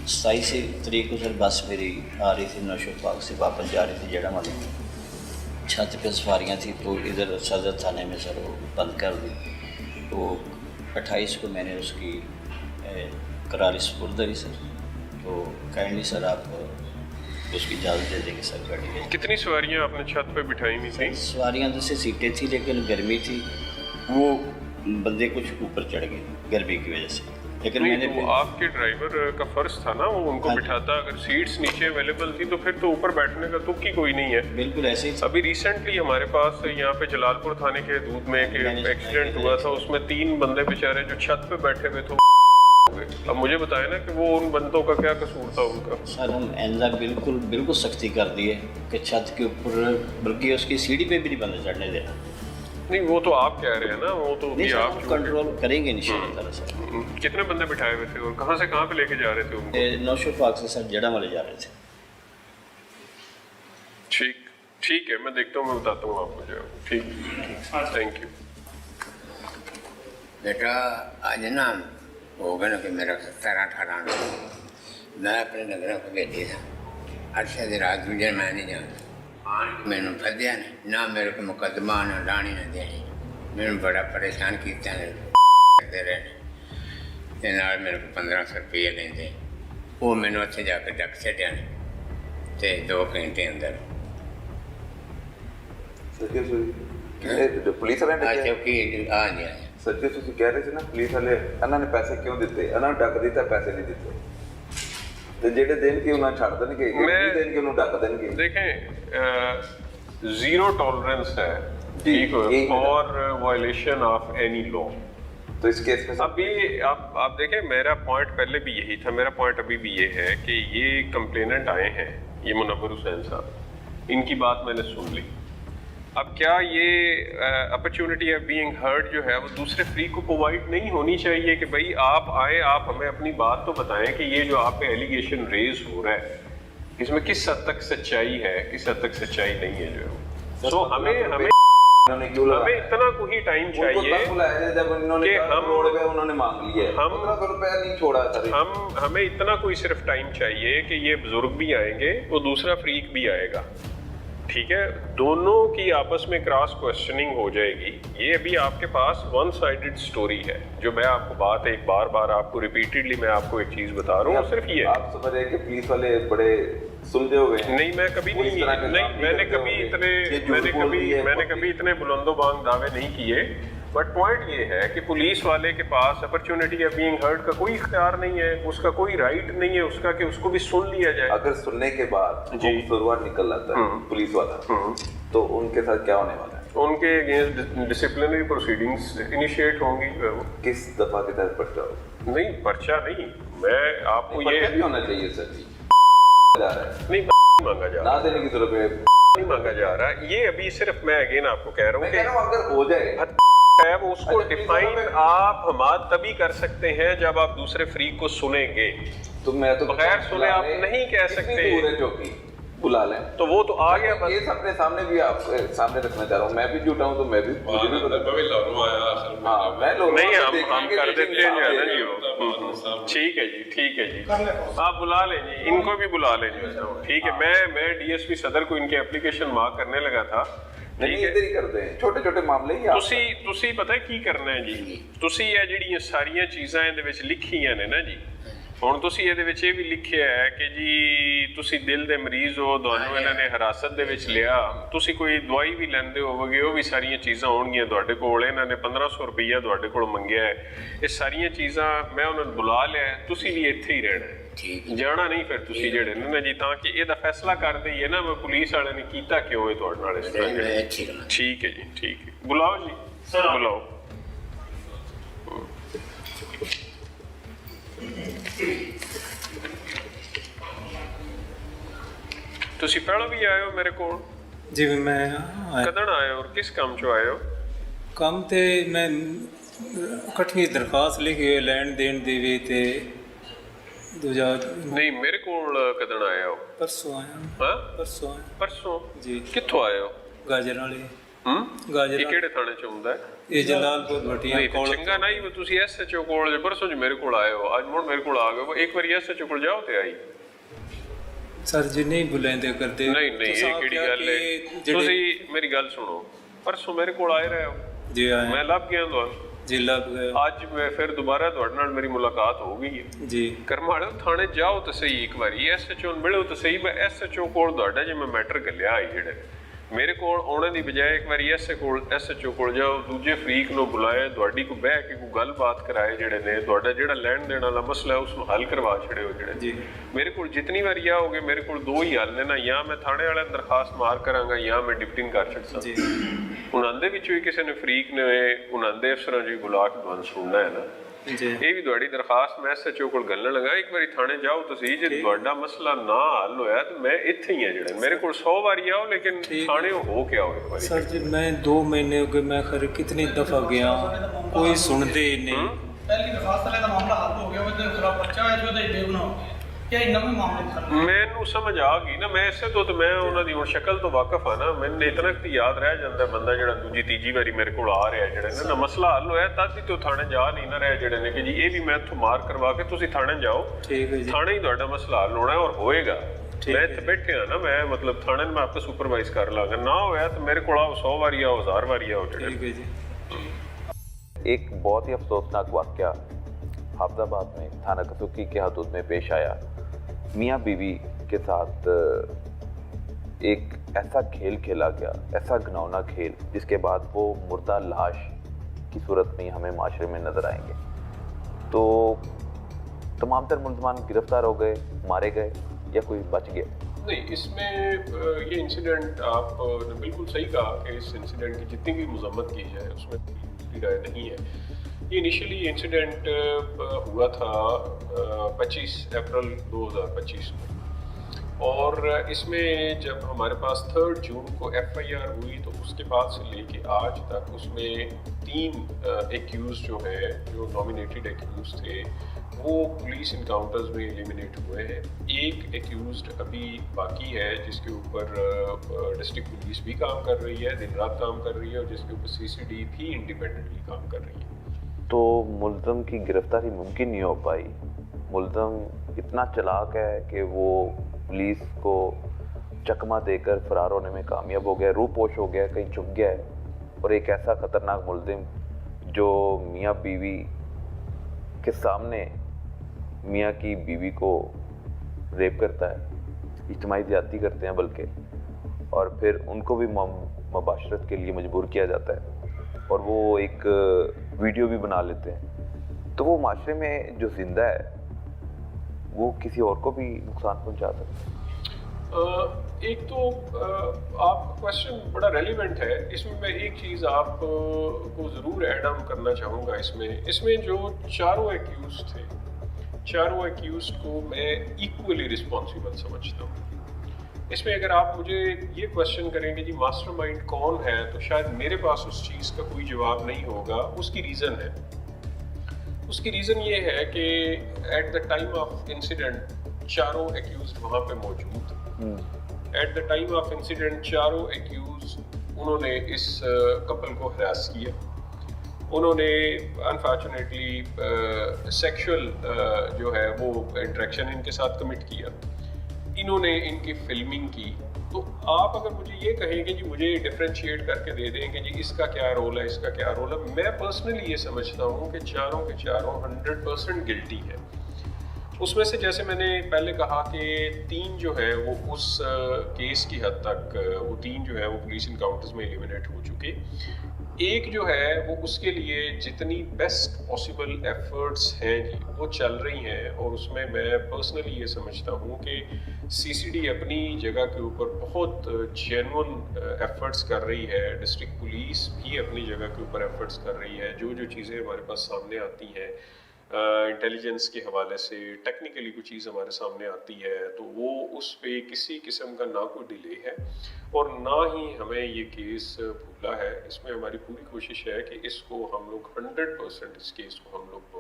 27 तारीख को सर बस मेरी आ रही थी नौशो पार्क से वापस जा रही थी जेड़ा वाली छत पे सवारियाँ थी तो इधर सदर थाने में सर वो बंद कर दी। तो 28 को मैंने उसकी करारी सपुर्द सर। तो काइंडली सर आप उसकी इजाज़त दे देंगे सर गाड़ी में। कितनी सवारियाँ आपने छत पे बिठाई हुई थी? सवारियाँ जैसे सीटें थी लेकिन गर्मी थी, वो बंदे कुछ ऊपर चढ़ गए गर्मी की वजह से। लेकिन नहीं, मैंने तो आपके ड्राइवर का फर्ज था ना वो उनको बिठाता। अगर सीट्स नीचे अवेलेबल थी तो फिर तो ऊपर बैठने का तुक ही कोई नहीं है। बिल्कुल ऐसे ही। अभी रिसेंटली हमारे पास यहाँ पे जलालपुर थाने के हदूद में एक एक्सीडेंट हुआ था, उसमें 3 बंदे बेचारे जो छत पे बैठे हुए थे। अब मुझे बताया ना कि वो उन बंदों का क्या कसूर था उनका? सर हम एंजा बिल्कुल सख्ती कर दी है कि छत के ऊपर, बल्कि उसकी सीढ़ी पे भी नहीं बंदा चढ़ने देना। नहीं, वो तो आप कह रहे हैं ना, वो तो भी आप कंट्रोल करेंगे इंशाल्लाह सर। कितने बंदे बिठाए हुए थे और कहाँ से कहाँ पे लेके जा रहे थे उनको? नौशो पार्क से सर जेड़ा वाले जा रहे थे। ठीक है, मैं देखता हूँ, मैं बताता हूँ आपको जो। ठीक, थैंक यू बेटा। आज ना हो गया ना कि मेरा 17-18 मैं अपने नगर को भेजी था। अच्छा जी रात गुजर मैं नहीं जानता मैनू फद्या ना मेरे को मुकदमा ना डाणी ना देनी। मैनू बड़ा परेशान किया करते रहे नाल मेरे को 1500 रुपये लेंदे। वो मैनू उत्थे जाके डक छड्या ते 2 घंटे अंदर ਪੁਲਿਸ ਵਾਲਿਆਂ ਨੇ चौकी आ गया। ਸੱਚੇ ਤੁਸੀਂ ਕਹਿ ਰਹੇ ਸੀ ਨਾ ਪੁਲਿਸ ਵਾਲੇ ਇਹਨਾਂ ਨੇ ਪੈਸੇ ਕਿਉਂ ਦਿੱਤੇ? ਇਹਨਾਂ ਨੂੰ ਡੱਕ ਦਿੱਤਾ, ਪੈਸੇ ਨਹੀਂ ਦਿੱਤੇ। ਤੇ ਜਿਹੜੇ ਦੇਣਗੇ ਉਹਨਾਂ ਛੱਡ ਦੇਣਗੇ, ਨਹੀਂ ਦੇਣਗੇ ਉਹਨੂੰ ਡੱਕ ਦੇਣਗੇ। देखें जीरो टॉलरेंस है ठीक और वायलेशन ऑफ एनी लॉ। तो इस केस में अब ये आप देखें, मेरा पॉइंट पहले भी यही था, मेरा पॉइंट अभी भी ये है कि ये कंप्लेनेंट आए हैं, ये मुनव्वर हुसैन साहब, इनकी बात मैंने सुन ली। अब क्या ये अपॉर्चुनिटी ऑफ बीइंग हर्ड जो है वो दूसरे फ्री को प्रोवाइड नहीं होनी चाहिए कि भाई आप आए, आप हमें अपनी बात तो बताएं कि ये जो आप पे एलिगेशन रेज हो रहा है इसमें किस हद तक सच्चाई है, किस हद तक सच्चाई नहीं है जो है। सो हमें इतना को ही टाइम चाहिए कि उन्होंने मांग लिया, हम 1500 रुपया नहीं छोड़ा सर। हमें इतना कोई सिर्फ टाइम चाहिए कि ये बुजुर्ग भी आएंगे, वो दूसरा फ्रीक भी आएगा, ठीक है, दोनों की आपस में क्रॉस क्वेश्चनिंग हो जाएगी। ये अभी आपके पास वन साइडेड स्टोरी है जो मैं आपको बात एक बार आपको रिपीटेडली मैं आपको एक चीज़ बता रहा हूँ, सिर्फ ये आप समझ रहे हैं कि पुलिस वाले बड़े सुलझे हुए हैं। नहीं, मैं कभी मैंने कभी इतने बुलंदोबांग दावे नहीं किए, बट पॉइंट ये है कि पुलिस वाले के पास अपॉर्चुनिटी ऑफ बीइंग हर्ड का कोई इख्तियार नहीं है, उसका कोई राइट नहीं है उसका कि उसको भी सुन लिया जाए। अगर सुनने के बाद कसूरवार निकल आता है पुलिस वाला, तो उनके साथ क्या होने वाला है? उनके अगेंस्ट डिसिप्लिनरी प्रोसीडिंग्स इनिशिएट होंगी। किस दफा के तहत पर्चा होगा? नहीं, पर्चा नहीं, मैं आपको ये भी होना चाहिए सर जी। नहीं मांगा जा रहा, ना देने की जरूरत नहीं मांगा जा रहा। ये अभी सिर्फ मैं अगेन आपको कह रहा हूँ कि अगर हो जाए है वो उसको डिफाइन आप हमारा तभी कर सकते हैं जब आप दूसरे फ्री को सुनेंगे। तो मैं तो बगैर सुने आप नहीं कह सकते। चौकी बुला लें तो वो तो आ गया। ये अपने सामने भी आप सामने रखना चाह रहा हूँ। मैं भी झूठा हूँ तो मैं भी नहीं, हम कर देते हैं। ठीक है जी, आप बुला लें जी, इनको भी बुला लें जी। ठीक है, मैं DSP सदर को इनके एप्लीकेशन मार्क करने लगा था। नहीं, इधर ही करते हैं छोटे मामले ही। ਤੁਸੀਂ ਪਤਾ ਕੀ ਕਰਨਾ ਹੈ ਜੀ, ਤੁਸੀਂ ਇਹ ਜਿਹੜੀਆਂ ਸਾਰੀਆਂ ਚੀਜ਼ਾਂ ਇਹਦੇ ਵਿੱਚ ਲਿਖੀਆਂ ਨੇ ਨਾ ਜੀ, ਹੁਣ ਤੁਸੀਂ ਇਹਦੇ ਵਿੱਚ ਇਹ ਵੀ ਲਿਖਿਆ ਹੈ ਕਿ ਜੀ ਤੁਸੀਂ ਦਿਲ ਦੇ ਮਰੀਜ਼ ਹੋ, ਤੁਹਾਨੂੰ ਇਹਨਾਂ ਨੇ ਹਿਰਾਸਤ ਦੇ ਵਿੱਚ ਲਿਆ, ਤੁਸੀਂ ਕੋਈ ਦਵਾਈ ਵੀ ਲੈਂਦੇ ਹੋਵੋਗੇ, ਉਹ ਵੀ ਸਾਰੀਆਂ ਚੀਜ਼ਾਂ ਹੋਣਗੀਆਂ ਤੁਹਾਡੇ ਕੋਲ। ਇਹਨਾਂ ਨੇ 1500 ਰੁਪਈਆ ਤੁਹਾਡੇ ਕੋਲ ਮੰਗਿਆ ਹੈ, ਇਹ ਸਾਰੀਆਂ ਚੀਜ਼ਾਂ ਮੈਂ ਉਹਨਾਂ ਨੂੰ ਬੁਲਾ ਲਿਆ, ਤੁਸੀਂ ਵੀ ਇੱਥੇ ਹੀ ਰਹਿਣਾ, ਜਾਣਾ ਨਹੀਂ ਫਿਰ ਤੁਸੀਂ ਜਿਹੜੇ ਨੇ ਨਾ ਜੀ, ਤਾਂ ਕਿ ਇਹਦਾ ਫੈਸਲਾ ਕਰ ਦਈਏ ਨਾ ਮੈਂ ਪੁਲਿਸ ਵਾਲੇ ਨੇ ਕੀਤਾ ਕਿਉਂ ਹੈ ਤੁਹਾਡੇ ਨਾਲ ਇਸ ਤਰ੍ਹਾਂ। ਠੀਕ ਹੈ ਜੀ, ਠੀਕ ਹੈ, ਬੁਲਾਓ ਜੀ, ਬੁਲਾਓ। ਤੁਸੀਂ ਪਹਿਲਾਂ ਵੀ ਆਏ ਹੋ ਮੇਰੇ ਕੋਲ? ਜੀ ਮੈਂ ਕਦੋਂ ਆਏ ਹੋ ਔਰ ਕਿਸ ਕੰਮ 'ਚੋਂ ਆਏ ਹੋ? ਕੰਮ ਤੇ ਮੈਂ ਇਕੱਠੀ ਦਰਖਾਸਤ ਲਿਖੀ ਲੈਣ ਦੇਣ ਦੀ ਵੀ ਤੇ ਦੂਜਾ ਨਹੀਂ, ਮੇਰੇ ਕੋਲ ਕਦੋਂ ਆਏ ਹੋ? ਪਰਸੋਂ ਆਇਆ। ਹਾਂ, ਪਰਸੋਂ ਪਰਸੋਂ ਜੀ। ਕਿੱਥੋਂ ਆਏ ਹੋ? ਗਾਜਰ ਵਾਲੇ। ਇਹ ਗਾਜਰ ਕਿਹੜੇ ਥਾਣੇ ਚ ਹੁੰਦਾ ਹੈ? ਇਹ ਜਲਾਲਪੁਰ ਭਟੀਆ ਨਹੀਂ ਤੇ ਕੋਲ ਚੰਗਾ ਨਹੀਂ ਵੀ ਤੁਸੀਂ ਐਸਐਚਓ ਕੋਲ ਪਰਸੋਂ ਮੇਰੇ ਕੋਲ ਆਏ ਹੋ, ਅੱਜ ਮੁੜ ਮੇਰੇ ਕੋਲ ਆ ਗਏ ਹੋ, ਇੱਕ ਵਾਰੀ ਐਸਐਚਓ ਕੋਲ ਜਾਓ ਤੇ ਆਈ। ਸਰ ਜੀ ਨਹੀਂ ਬੁਲਾਉਂਦੇ ਕਰਦੇ। ਨਹੀਂ ਨਹੀਂ ਇਹ ਕਿਹੜੀ ਗੱਲ ਹੈ? ਤੁਸੀਂ ਮੇਰੀ ਗੱਲ ਸੁਣੋ, ਪਰਸੋਂ ਮੇਰੇ ਕੋਲ ਆਏ ਰਹੇ ਹੋ, ਜੀ ਆਏ ਮੈਂ ਲੱਭ ਗਿਆ ਤੁਹਾਨੂੰ, ਜੀ ਲੱਭ ਗਏ ਅੱਜ ਮੈਂ ਫਿਰ ਦੁਬਾਰਾ ਤੁਹਾਡੇ ਨਾਲ ਮੇਰੀ ਮੁਲਾਕਾਤ ਹੋ ਗਈ ਹੈ। ਜੀ। ਕਰਮਾਲੇ ਥਾਣੇ ਜਾਓ ਤਾਂ ਸਹੀ ਇੱਕ ਵਾਰੀ, ਐਸਐਚਓ ਨੂੰ ਮਿਲੋ ਤਾਂ ਸਹੀ। ਮੈਂ ਐਸਐਚਓ ਕੋਲ ਤੁਹਾਡਾ ਜੇ ਮੈਂ ਮੈਟਰ ਗੱਲਿਆ ਆਈ ਜਿਹੜੇ ਮੇਰੇ ਕੋਲ ਆਉਣੇ ਦੀ ਬਜਾਏ ਇੱਕ ਵਾਰੀ ਐਸਐਚਓ ਕੋਲ ਜਾਓ, ਦੂਜੇ ਫਰੀਕ ਨੂੰ ਬੁਲਾਏ, ਤੁਹਾਡੀ ਕੋ ਬਹਿ ਕੇ ਕੋਈ ਗੱਲਬਾਤ ਕਰਾਏ, ਜਿਹੜੇ ਨੇ ਤੁਹਾਡਾ ਜਿਹੜਾ ਲੈਣ ਦੇਣ ਵਾਲਾ ਮਸਲਾ ਹੈ ਉਸ ਨੂੰ ਹੱਲ ਕਰਵਾ ਛੜਿਓ। ਜਿਹੜੇ ਜੀ ਮੇਰੇ ਕੋਲ ਜਿਤਨੀ ਵਾਰੀ ਆਓਗੇ ਮੇਰੇ ਕੋਲ ਦੋ ਹੀ ਹੱਲ ਨੇ ਨਾ, ਜਾਂ ਮੈਂ ਥਾਣੇ ਵਾਲਿਆਂ ਨੂੰ ਦਰਖਾਸਤ ਮਾਰ ਕਰਾਂਗਾ ਜਾਂ ਮੈਂ ਡਿਪਟਿੰਗ ਕਰ ਸਕਦਾ। ਜੀ ਉਹਨਾਂ ਦੇ ਵਿੱਚੋਂ ਵੀ ਕਿਸੇ ਨੇ ਫਰੀਕ ਨੇ ਉਹਨਾਂ ਦੇ ਅਫਸਰਾਂ ਜੀ ਬੁਲਾ ਕੇ ਤੁਹਾਨੂੰ ਸੁਣਨਾ ਹੈ ਨਾ। ਜੀ ਇਹ ਵੀ ਤੁਹਾਡੀ ਦਰਖਾਸਤ ਮੈਂ ਐਸਐਚਓ ਕੋਲ ਗੱਲਣ ਲੱਗਾ, ਇੱਕ ਵਾਰੀ ਥਾਣੇ ਜਾਓ ਤੁਸੀਂ, ਜੇ ਤੁਹਾਡਾ ਮਸਲਾ ਨਾ ਹੱਲ ਹੋਇਆ ਤੇ ਮੈਂ ਇੱਥੇ ਹੀ ਆ। ਜਿਹੜੇ ਮੇਰੇ ਕੋਲ 100 ਵਾਰੀ ਆਓ ਲੇਕਿਨ ਥਾਣੇ ਹੋ ਕੇ ਆਓ ਇੱਕ ਵਾਰੀ। ਸਰ ਜੀ ਮੈਂ 2 ਮਹੀਨੇ ਹੋ ਗਏ, ਮੈਂ ਖਰੇ ਕਿਤਨੀ ਦਫਾ ਗਿਆ, ਕੋਈ ਸੁਣਦੇ ਹੀ ਨਹੀਂ। ਪਹਿਲੀ ਦਰਖਾਸਤ ਵਾਲੇ ਦਾ ਮਾਮਲਾ ਹੱਲ ਹੋ ਗਿਆ, ਉਹਦੇ ਖਿਲਾਫ ਪਰਚਾ ਹੋਇਆ ਸੀ, ਉਹਦਾ ਡੇ ਬਣਾਓ ਕਿ ਇੰਨਾ ਕੋਈ ਮਾਮਲੇ ਹੱਲ ਮੈਨੂੰ ਸਮਝ ਆ ਗਈ ਨਾ, ਮੈਂ ਇਸੇ ਤੋਂ ਤੇ ਮੈਂ ਉਹਨਾਂ ਦੀ ਹੁਣ ਸ਼ਕਲ ਤੋਂ ਵਾਕਿਫ ਆ ਨਾ, ਮੈਨੂੰ ਇਤਨਾ ਕਿ ਯਾਦ ਰਹਿ ਜਾਂਦਾ ਬੰਦਾ ਜਿਹੜਾ ਦੂਜੀ ਤੀਜੀ ਵਾਰੀ ਮੇਰੇ ਕੋਲ ਆ ਰਿਹਾ ਜਿਹੜੇ ਨਾ ਮਸਲਾ ਹੱਲ ਹੋਇਆ ਤਦ ਹੀ ਤੋਂ ਥਾਣੇ ਜਾ ਨਹੀਂ ਨਾ ਰਿਹਾ ਜਿਹੜੇ ਨੇ ਕਿ ਜੀ ਇਹ ਵੀ ਮੈਂ ਇੱਥੋਂ ਮਾਰ ਕਰਵਾ ਕੇ ਤੁਸੀਂ ਥਾਣੇ ਜਾਓ, ਠੀਕ ਹੈ ਜੀ। ਥਾਣੇ ਹੀ ਤੁਹਾਡਾ ਮਸਲਾ ਹੱਲ ਹੋਣਾ ਔਰ ਹੋਏਗਾ। ਮੈਂ ਇੱਥੇ ਬੈਠਿਆ ਨਾ, ਮੈਂ ਮਤਲਬ ਥਾਣੇ ਨੂੰ ਮੈਂ ਆਪੇ ਸੁਪਰਵਾਈਜ਼ ਕਰ ਲਾਂਗਾ, ਨਾ ਹੋਇਆ ਤੇ ਮੇਰੇ ਕੋਲ ਆਓ 100 ਵਾਰੀ ਆਓ 1000 ਵਾਰੀ ਆਓ ਜਿਹੜੇ। ठीक है जी। एक बहुत ही अफसोसनाक वाक़या हाफजाबाद में थाना कसुक्की के हदूद में पेश आया। मियाँ बीवी के साथ एक ऐसा खेल खेला गया, ऐसा घिनौना खेल, जिसके बाद वो मुर्दा लाश की सूरत में ही हमें माशरे में नज़र आएंगे। तो तमाम तर मुलजमान गिरफ्तार हो गए, मारे गए या कोई बच गया? नहीं, इसमें ये इंसिडेंट आपने बिल्कुल सही कहा कि इस इंसिडेंट की जितनी भी मजम्मत की जाए उसमें कोई राय नहीं है। ये इनिशियली इंसिडेंट हुआ था 25 अप्रैल 2025 में, और इसमें जब हमारे पास 3 जून को FIR हुई तो उसके बाद से लेके आज तक उसमें 3 एक्यूज जो है, जो नॉमिनेटेड एक्यूज थे, वो पुलिस इनकाउंटर्स में एलिमिनेट हुए हैं। एक एक्यूज्ड अभी बाकी है जिसके ऊपर डिस्ट्रिक्ट पुलिस भी काम कर रही है, दिन रात काम कर रही है, और जिसके ऊपर CCD भी इंडिपेंडेंटली काम कर रही है। तो मुल्ज़म की गिरफ्तारी मुमकिन नहीं हो पाई। मुल्ज़म इतना चालाक है कि वो पुलिस को चकमा देकर फरार होने में कामयाब हो गया, रूपोश हो गया, कहीं छुप गया है। और एक ऐसा ख़तरनाक मुल्ज़िम जो मियाँ बीवी के सामने मियाँ की बीवी को रेप करता है, इज्तिमाई ज़्यादती करते हैं बल्कि, और फिर उनको भी मुबाशरत के लिए मजबूर किया जाता है, और वो एक वीडियो भी बना लेते हैं। तो वो माशरे में जो जिंदा है वो किसी और को भी नुकसान पहुंचा सकता है। एक तो आप क्वेश्चन बड़ा रेलिवेंट है, इसमें मैं एक चीज़ आपको ज़रूर ऐड ऑन करना चाहूँगा। इसमें जो चारों एक्यूज थे, चारों एक्यूज को मैं इक्वली रिस्पॉन्सिबल समझता हूँ। इसमें अगर आप मुझे ये क्वेश्चन करेंगे जी मास्टरमाइंड कौन है, तो शायद मेरे पास उस चीज़ का कोई जवाब नहीं होगा। उसकी रीज़न है, उसकी रीज़न ये है कि at the time of incident चारों एक्यूज वहाँ पे मौजूद, at the time of incident चारों एक्यूज उन्होंने इस कपल को हरास किया, उन्होंने अनफॉर्चुनेटली सेक्सुअल जो है वो इंटरेक्शन इनके साथ कमिट किया, इन्होंने इनकी फिल्मिंग की। तो आप अगर मुझे ये कहेंगे जी मुझे डिफरेंशिएट करके दे दें कि जी इसका क्या रोल है, इसका क्या रोल है, मैं पर्सनली ये समझता हूँ कि चारों के चारों 100% गिल्टी है। उसमें से जैसे मैंने पहले कहा कि 3 जो है वो उस केस की हद तक वो 3 जो है वो पुलिस इनकाउंटर्स में एलिमिनेट हो चुके। एक जो है वो उसके लिए जितनी बेस्ट पॉसिबल एफर्ट्स हैं जी वो चल रही हैं, और उसमें मैं पर्सनली ये समझता हूँ कि CCD अपनी जगह के ऊपर बहुत जेन्युइन एफर्ट्स कर रही है, डिस्ट्रिक्ट पुलिस भी अपनी जगह के ऊपर एफर्ट्स कर रही है। जो चीज़ें हमारे पास सामने आती हैं इंटेलिजेंस के हवाले से, टेक्निकली कोई चीज़ हमारे सामने आती है तो वो उस पे किसी किस्म का ना कोई डिले है और ना ही हमें ये केस भूला है। इसमें हमारी पूरी कोशिश है कि इसको हम लोग 100% इस केस को हम लोग